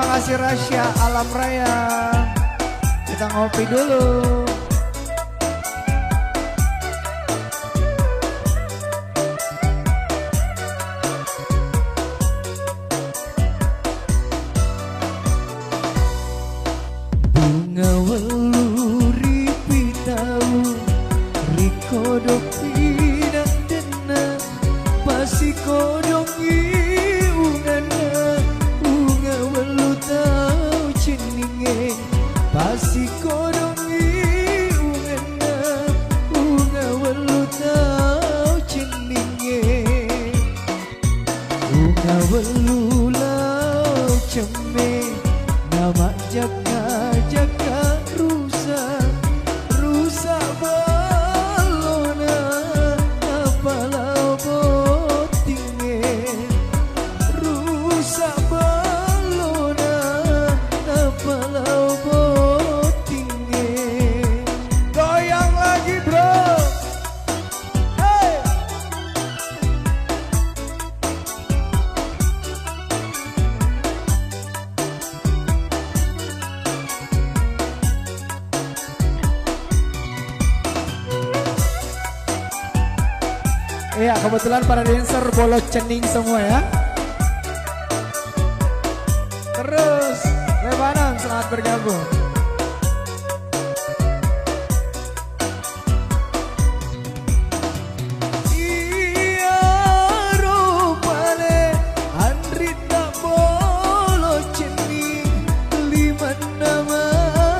kasih Rasya Alam Raya. Kita ngopi dulu. Bunga weluri pitau rikodok tidak denang pasti kodong iungana bunga welu tau ceninge pasti kodong iungana bunga welu tau ceninge bunga welu lau ceme nama jaga rusa balona apalau botinge rusa balona apalau botinge goyang lagi bro. Hey. Iya, kebetulan para dancer bolos cening semua ya. Terus Lebanon selamat bergabung. Iya rupane Andri tak bolo cening lima nama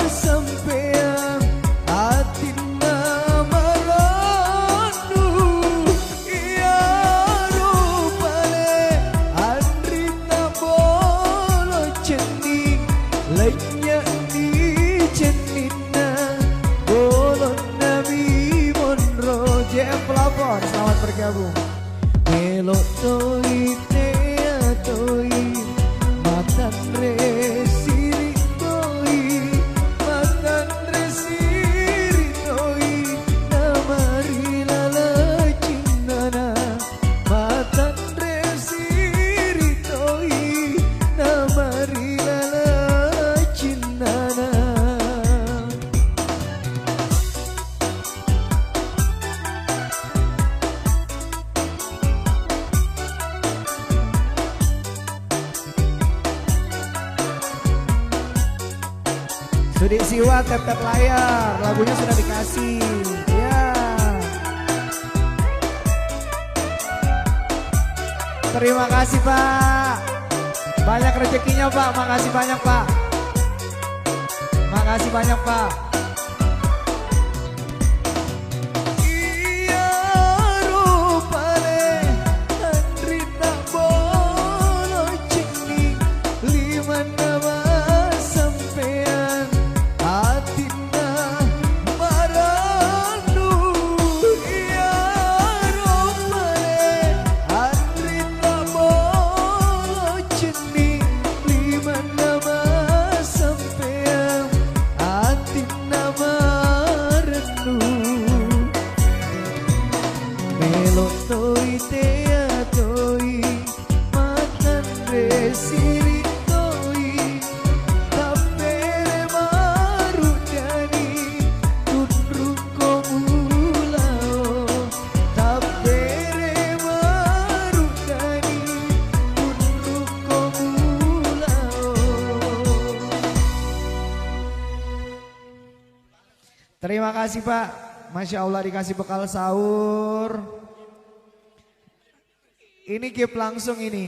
sampean hati nama randu. Iya rupane Andri tak bolo cening lainnya di cenina bolon Nabi Monro. JM Pelapor selamat bergabung. Melok toi tea toi matan resiri toi matan resiri toi namari lala cindana matan resiri toi namari lala cindana. Sudi Siwa tap-tap layar, lagunya sudah dikasih. Ya. Terima kasih Pak. Banyak rezekinya Pak, makasih banyak Pak. Makasih banyak Pak. Iya rupane Andri tak bolo cening lima nama sampean hatina maranu. Iya rupane Andri tak bolo cening lima nama sampean hatina maranu. Melok toi tea toi matan resiri toi tapere marudani tunrung komulao tapere marudani tunrung komulao. Terima kasih Pak, Masya Allah dikasih bekal sahur. Ini gift langsung ini.